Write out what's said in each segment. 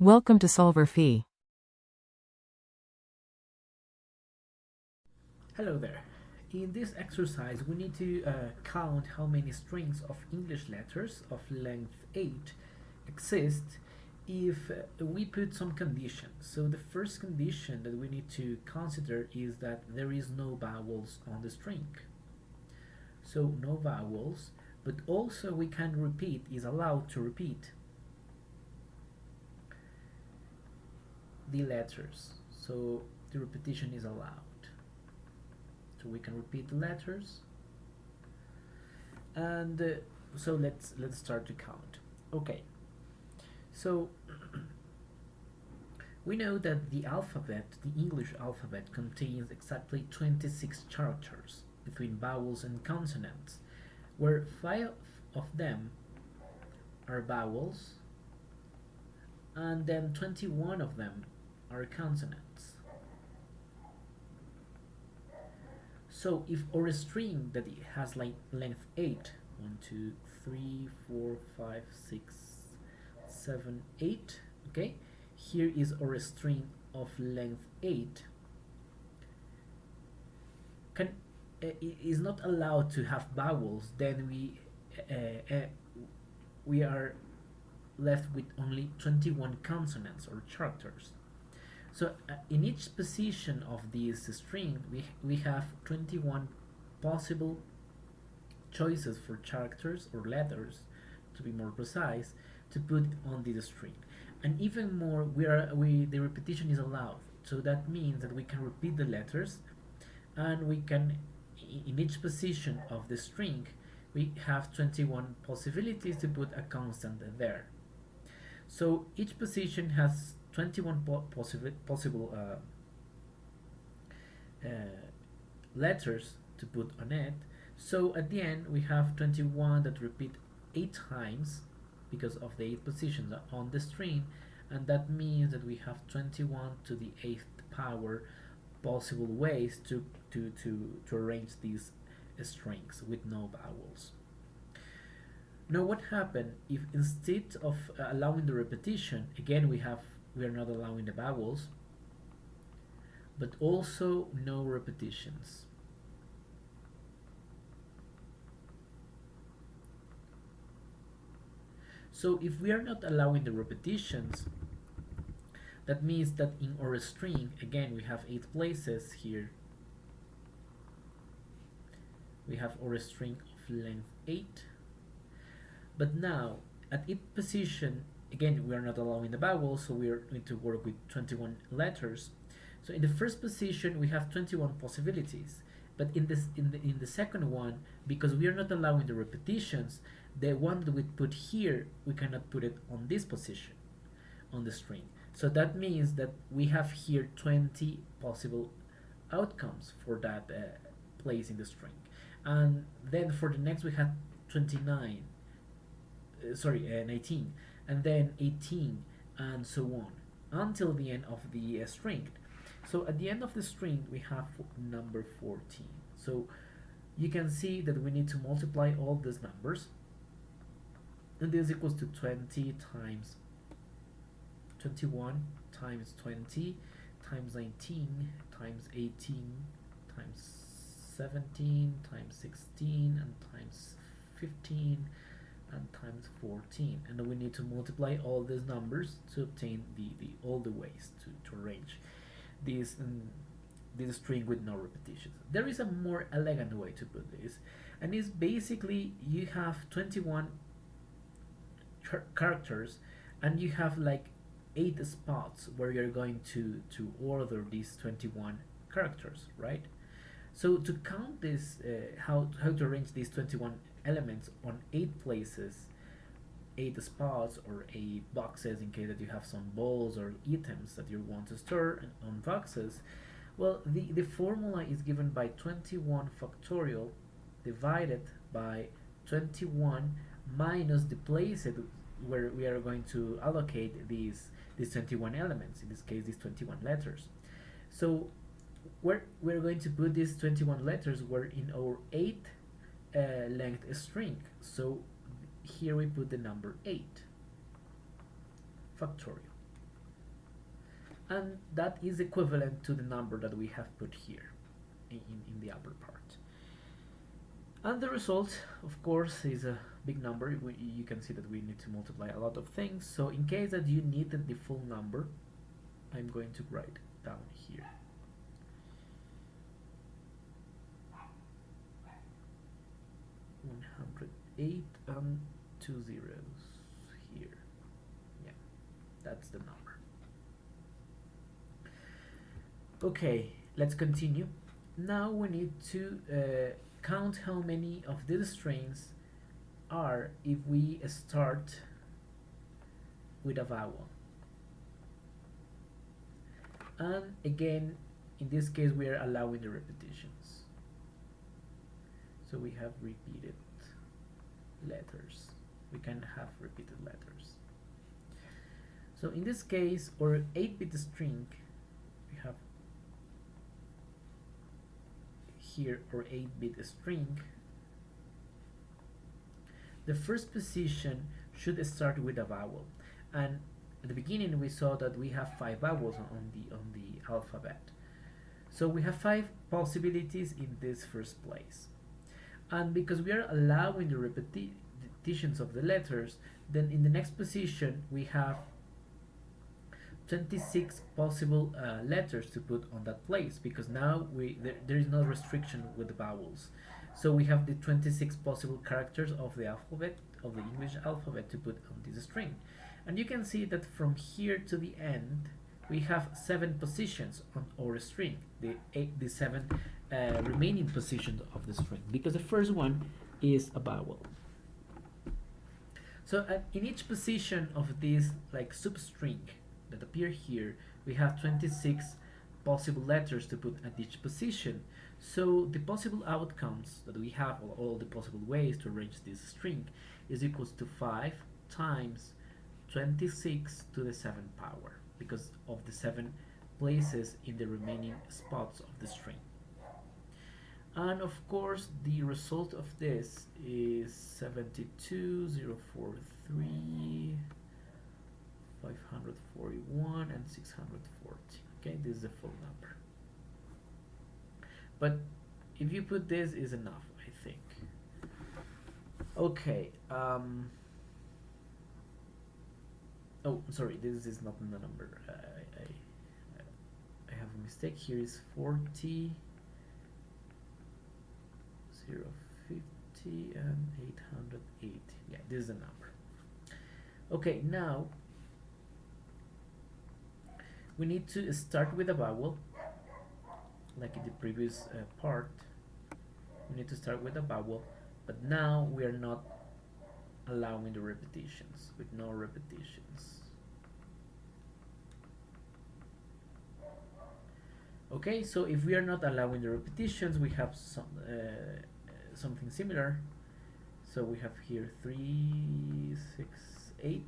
Welcome to solverfy. Hello there. In this exercise, we need to count how many strings of English letters of length 8 exist if we put some conditions. So the first condition that we need to consider is that there is no vowels on the string. So no vowels, but also we can repeat, is allowed to repeat the letters. So the repetition is allowed. So we can repeat the letters, and so let's start to count. Okay, so we know that the alphabet, the English alphabet, contains exactly 26 characters between vowels and consonants, where 5 of them are vowels and then 21 of them are consonants. So if our string that it has like length 8, 1, 2, 3, 4, 5, 6, 7, 8, okay, here is our string of length 8, is not allowed to have vowels, then we are left with only 21 consonants or characters. So in each position of this string, we have 21 possible choices for characters or letters, to be more precise, to put on this string. And even more, the repetition is allowed. So that means that we can repeat the letters, and we can, in each position of the string, we have 21 possibilities to put a constant there. So each position has 21 possible letters to put on it. So at the end we have 21 that repeat 8 times because of the 8 positions on the string, and that means that we have 21 to the 8th power possible ways to arrange these strings with no vowels. Now what happens if instead of allowing the repetition, again we are not allowing the vowels, but also no repetitions. So if we are not allowing the repetitions, that means that in our string, again we have 8 places here. We have our string of length 8. But now, at each position, again, we are not allowing the vowels, so we are going to work with 21 letters. So in the first position, we have 21 possibilities. But in the second one, because we are not allowing the repetitions, the one that we put here, we cannot put it on this position on the string. So that means that we have here 20 possible outcomes for that place in the string. And then for the next, we have 29. 19, and then 18, and so on until the end of the string. So at the end of the string we have number 14. So you can see that we need to multiply all these numbers, and this equals to 20 times 21 times 20 times 19 times 18 times 17 times 16 and times 15 and times 14, and then we need to multiply all these numbers to obtain all the ways to arrange this string with no repetitions. There is a more elegant way to put this, and it's basically you have 21 characters, and you have like 8 spots where you're going to order these 21 characters, right? So to count this, how to arrange these 21 elements on 8 places, 8 spots or 8 boxes in case that you have some balls or items that you want to store on boxes. Well, the formula is given by 21 factorial divided by 21 minus the place where we are going to allocate these 21 elements, in this case these 21 letters. So where we're going to put these 21 letters were in our 8 length string. So here we put the number 8 factorial. and that is equivalent to the number that we have put here in the upper part. And the result, of course, is a big number. You can see that we need to multiply a lot of things. So in case that you needed the full number, I'm going to write down here. $108 and 2 zeros here. Yeah, that's the number. Okay, let's continue. Now we need to count how many of these strings are if we start with a vowel. And again, in this case, we are allowing the repetitions. So we have repeated letters. We can have repeated letters. So in this case, our 8-bit string, we have here our 8-bit string. The first position should start with a vowel, and at the beginning we saw that we have 5 vowels on the alphabet. So we have 5 possibilities in this first place, and because we are allowing the repetitions of the letters, then in the next position we have 26 possible letters to put on that place, because now there is no restriction with the vowels. So we have the 26 possible characters of the alphabet, of the English alphabet, to put on this string. And you can see that from here to the end we have 7 positions on our string, the 7 remaining positions of the string, because the first one is a vowel. So in each position of this like substring that appear here, we have 26 possible letters to put at each position. So the possible outcomes that we have, or all the possible ways to arrange this string, is equals to 5 times 26 to the 7th power, because of the 7 places in the remaining spots of the string. And of course the result of this is 72,043, 541 and 640. Okay, this is the full number. But if you put this is enough, I think. Okay. Oh, sorry, this is not the number. I have a mistake. Here is 40, 050 and 880. Yeah, this is the number. Okay, now we need to start with a vowel, like in the previous part. We need to start with a vowel, but now we are not allowing the repetitions, with no repetitions. Okay, so if we are not allowing the repetitions, we have something similar. So we have here 3, 6, 8,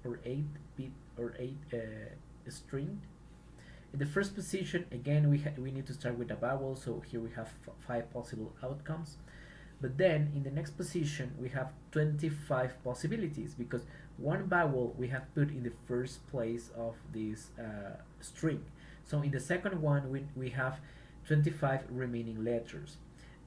or 8-bit or 8 string. In the first position, again, we need to start with a vowel, so here we have 5 possible outcomes. But then in the next position we have 25 possibilities, because one vowel we have put in the first place of this string. So in the second one we have 25 remaining letters,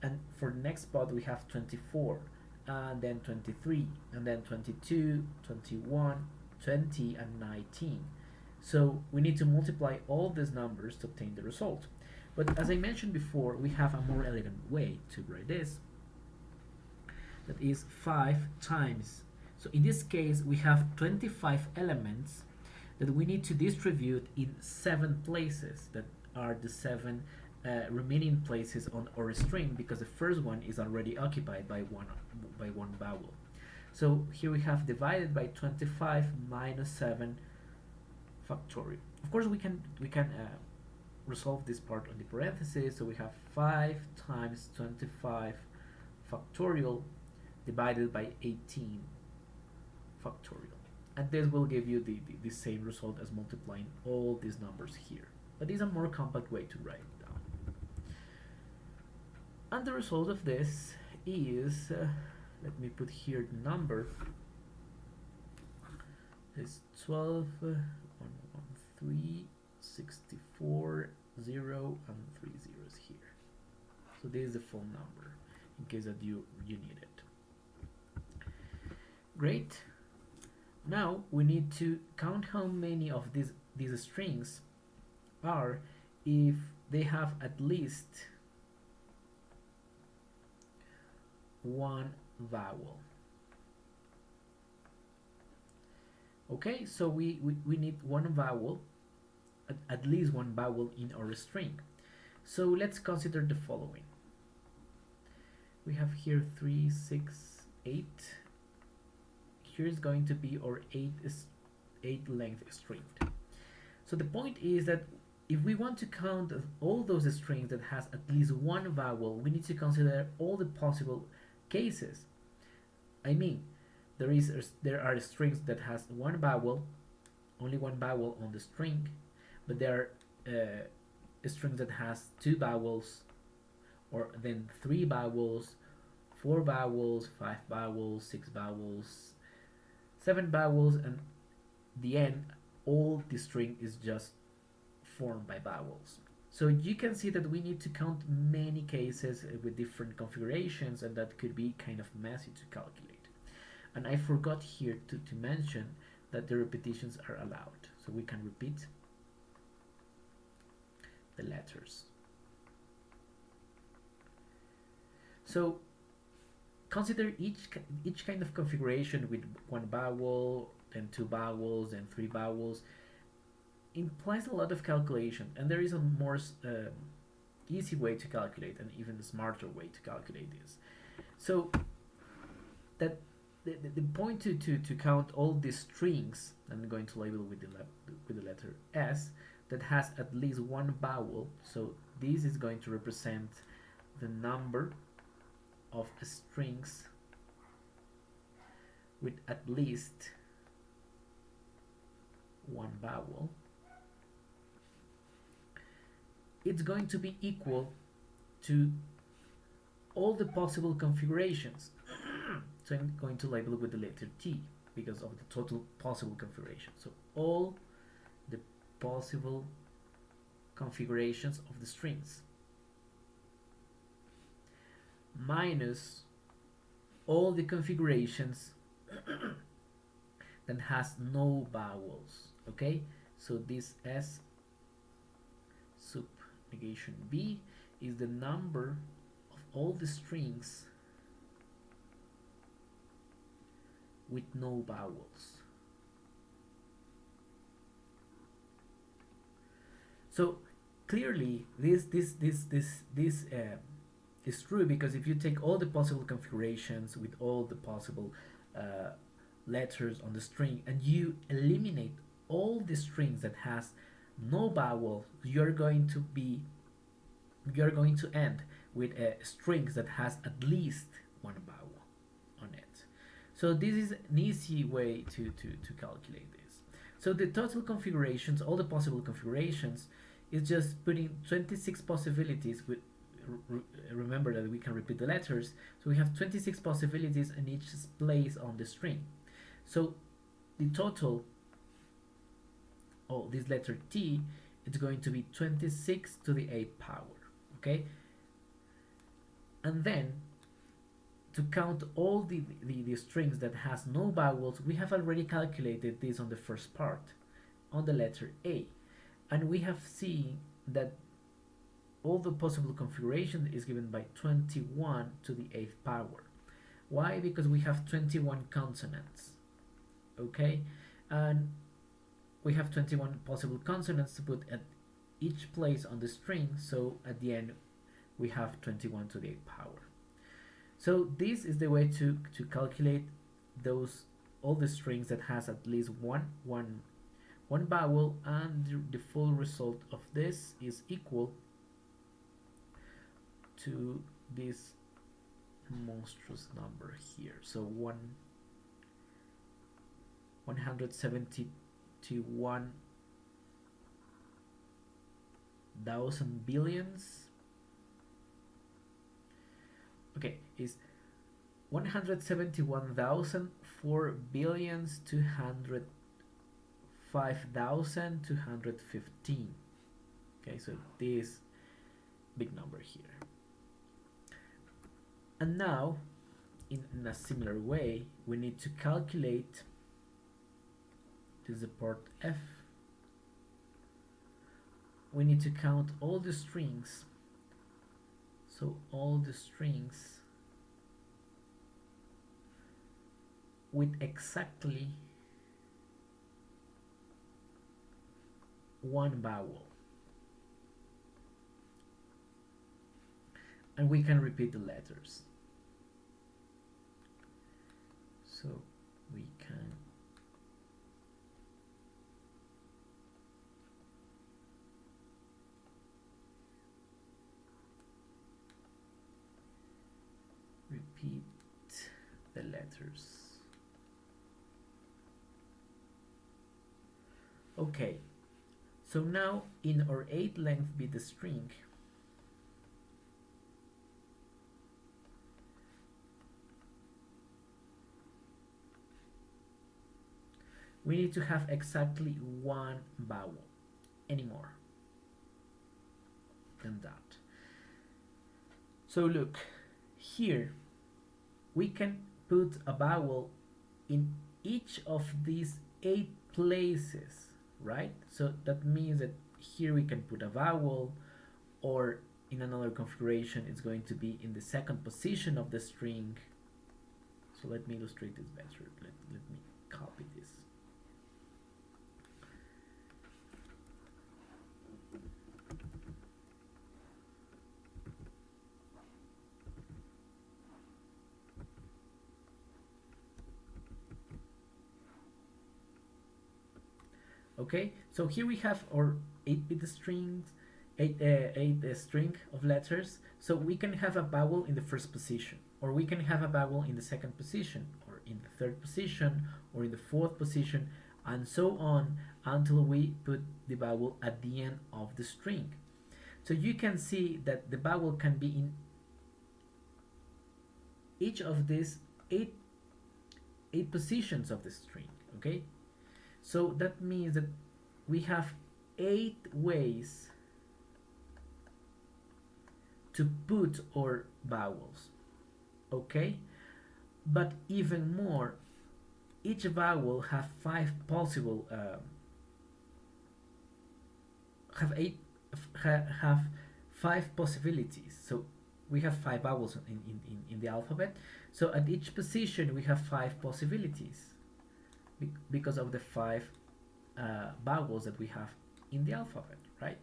and for the next spot we have 24, and then 23, and then 22, 21, 20 and 19. So we need to multiply all these numbers to obtain the result. But as I mentioned before, we have a more elegant way to write this. That is 5 times. So in this case we have 25 elements that we need to distribute in 7 places, that are the 7 remaining places on our string, because the first one is already occupied by one vowel. So here we have divided by 25 minus 7 factorial. Of course we can resolve this part on the parentheses. So we have 5 times 25 factorial divided by 18 factorial, and this will give you the same result as multiplying all these numbers here, but it's a more compact way to write it down. And the result of this is, let me put here the number, is 12,113 64, 0 and 3 zeros here. So this is the full number in case that you need it. Great. Now we need to count how many of these strings are if they have at least one vowel. Okay, so we need one vowel, at least one vowel in our string. So let's consider the following. We have here 3, 6, 8. Here is going to be our 8 length string. So the point is that if we want to count all those strings that has at least one vowel, we need to consider all the possible cases. I mean, there are strings that has one vowel, only one vowel on the string, but there are strings that has 2 vowels, or then 3 vowels, 4 vowels, 5 vowels, 6 vowels, 7 vowels, and the end, all the string is just formed by vowels. So you can see that we need to count many cases with different configurations, and that could be kind of messy to calculate. And I forgot here to mention that the repetitions are allowed. So we can repeat the letters. So consider each kind of configuration with one vowel, then 2 vowels, and 3 vowels. Implies a lot of calculation, and there is a more easy way to calculate, and even a smarter way to calculate this. So that the point to count all these strings, I'm going to label with the letter S, that has at least one vowel. So this is going to represent the number of strings with at least one vowel. It's going to be equal to all the possible configurations. So I'm going to label it with the letter T because of the total possible configuration. So all the possible configurations of the strings minus all the configurations that has no vowels. Okay, so this S sub negation B is the number of all the strings with no vowels. So clearly this is true, because if you take all the possible configurations with all the possible letters on the string and you eliminate all the strings that has no vowel, you're going to end with strings that has at least one vowel on it. So this is an easy way to calculate this. So the total configurations, all the possible configurations, is just putting 26 possibilities with remember that we can repeat the letters, so we have 26 possibilities in each place on the string. So the total of this letter T is going to be 26 to the 8th power. Okay, and then to count all the strings that has no vowels, we have already calculated this on the first part, on the letter A, and we have seen that all the possible configuration is given by 21 to the 8th power. Why? Because we have 21 consonants. Okay, and we have 21 possible consonants to put at each place on the string, so at the end we have 21 to the 8th power. So this is the way to calculate all the strings that has at least one vowel, and the full result of this is equal to this monstrous number here. So 171,000 billions. Okay, is 171,004,205,215 Okay, so this big number here. And now, in a similar way, we need to calculate, this is the port F, we need to count all the strings. So all the strings with exactly one vowel. And we can repeat the letters. So we can repeat the letters. Okay, so now in our 8 length bit string, we need to have exactly one vowel, any more than that. So look, here we can put a vowel in each of these 8 places, right? So that means that here we can put a vowel, or in another configuration it's going to be in the second position of the string. So let me illustrate this better. Let me copy this. Okay, so here we have our 8-bit strings, 8 string of letters. So we can have a vowel in the first position, or we can have a vowel in the second position, or in the third position, or in the fourth position, and so on until we put the vowel at the end of the string. So you can see that the vowel can be in each of these eight positions of the string. Okay, so that means that we have 8 ways to put our vowels. Okay, but even more, each vowel have 5 possible have 5 possibilities. So we have 5 vowels in the alphabet. So at each position we have 5 possibilities because of the 5 vowels that we have in the alphabet, right?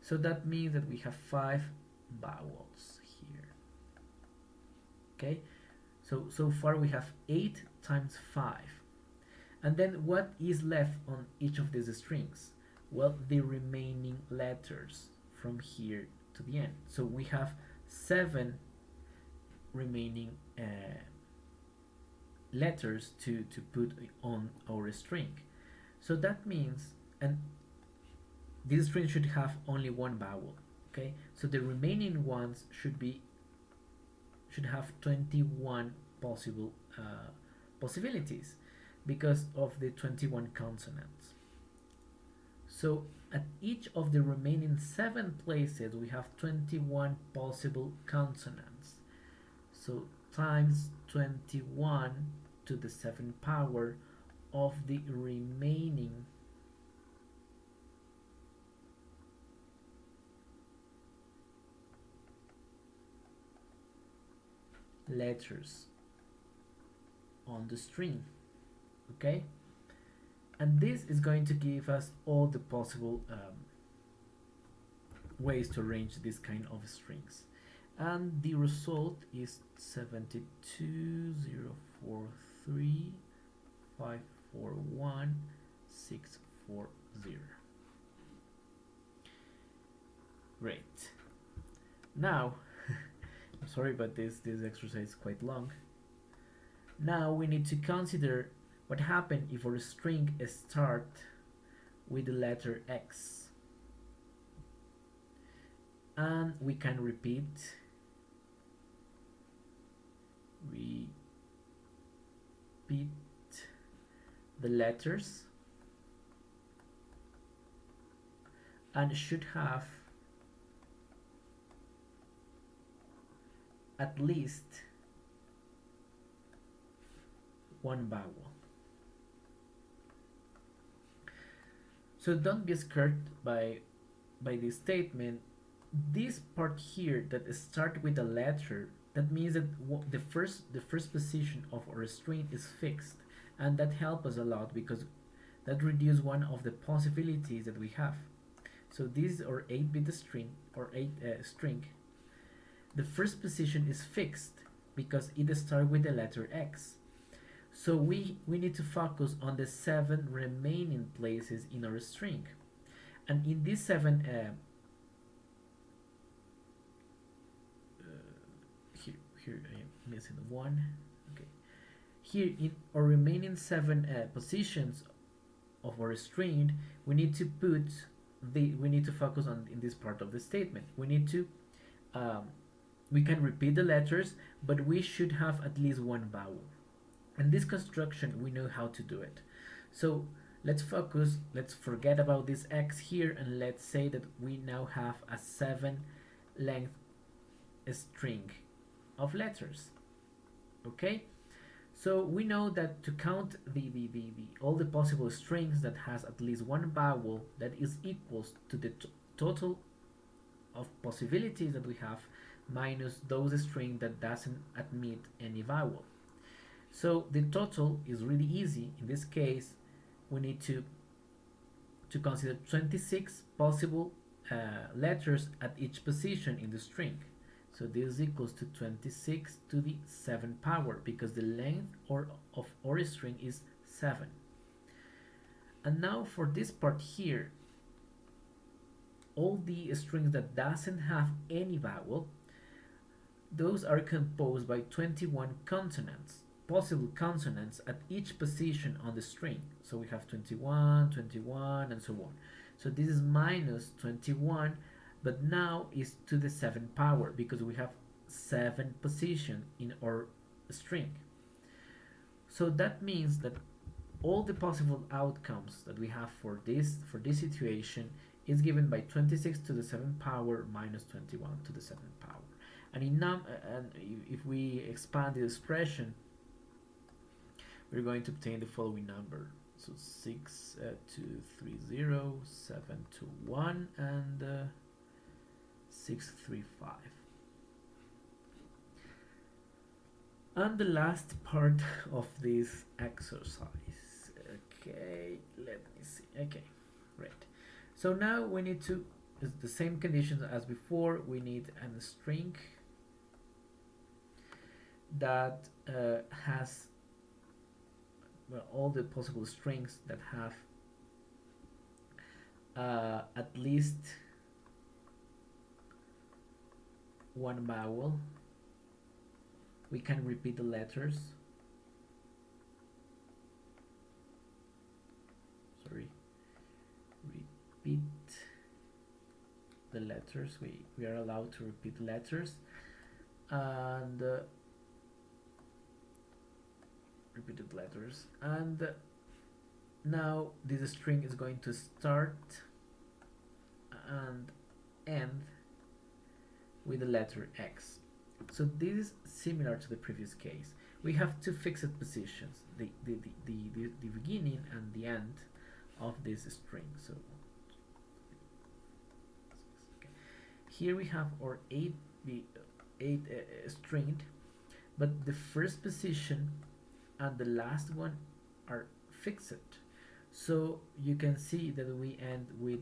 So that means that we have 5 vowels here. Okay, so far we have 8 times 5. And then what is left on each of these strings? Well, the remaining letters from here to the end. So we have 7 remaining letters to put on our string. So that means, and this string should have only one vowel. Okay, so the remaining ones should have 21 possible possibilities because of the 21 consonants. So at each of the remaining 7 places we have 21 possible consonants. So times 21 to the 7th power of the remaining letters on the string. Okay, and this is going to give us all the possible ways to arrange this kind of strings, and the result is 72,043,541,640. Great. Now I'm sorry, but this exercise is quite long. Now we need to consider what happens if our string starts with the letter X. And we can repeat the letters and should have at least one vowel. So don't be scared by this statement. This part here that start with a letter, that means that the first position of our string is fixed, and that helps us a lot because that reduces one of the possibilities that we have. So this is our 8-bit string or 8 string. The first position is fixed because it starts with the letter X. So we need to focus on the 7 remaining places in our string. And in these 7, here I am missing one. Okay. Here in our remaining 7 positions of our string, we need to focus on in this part of the statement. We need to we can repeat the letters, but we should have at least one vowel. And this construction, we know how to do it. So let's focus, let's forget about this X here, and let's say that we now have a 7 length string of letters. Okay? So we know that to count all the possible strings that has at least one vowel, that is equals to the total of possibilities that we have minus those strings that doesn't admit any vowel. So the total is really easy. In this case, we need to consider 26 possible letters at each position in the string. So this is equals to 26 to the 7 power, because the length of our string is 7. And now for this part here, all the strings that doesn't have any vowel, those are composed by 21 consonants, possible consonants at each position on the string. So we have 21, 21, and so on. So this is minus 21, but now is to the 7 power because we have 7 positions in our string. So that means that all the possible outcomes that we have for this situation is given by 26 to the 7 power minus 21 to the 7 power. And if we expand the expression, we're going to obtain the following number. So 6, 2, 3, 0, 7, 2, 1, and 6, 3, 5. And the last part of this exercise. Okay, let me see. Okay, great. So now we need to, it's the same conditions as before. We need a string that has all the possible strings that have at least one vowel. We can repeat the letters. Sorry. Repeat the letters. We are allowed to repeat letters. And repeated letters. And now this string is going to start and end with the letter X. So this is similar to the previous case. We have two fixed positions, the beginning and the end of this string. So okay. Here we have our 8 string, but the first position and the last one are fixed. So you can see that we end with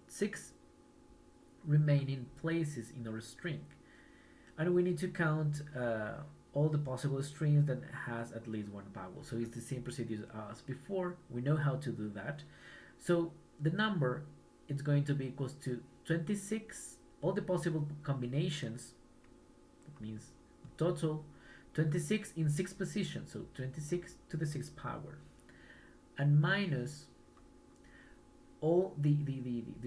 6 remaining places in our string, and we need to count all the possible strings that has at least one vowel. So it's the same procedure as before. We know how to do that. So the number is going to be equals to 26, all the possible combinations. That means total 26 in 6 positions, so 26 to the 6th power, and minus all the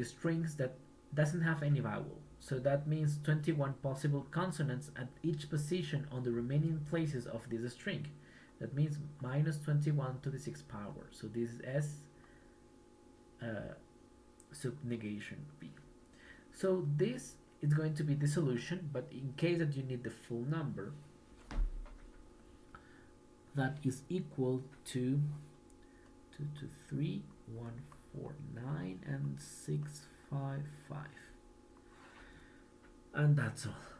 strings that doesn't have any vowel. So that means 21 possible consonants at each position on the remaining places of this string. That means minus 21 to the 6th power. So this is S subnegation B. So this it's going to be the solution, but in case that you need the full number, that is equal to 223, 149, and 655. And that's all.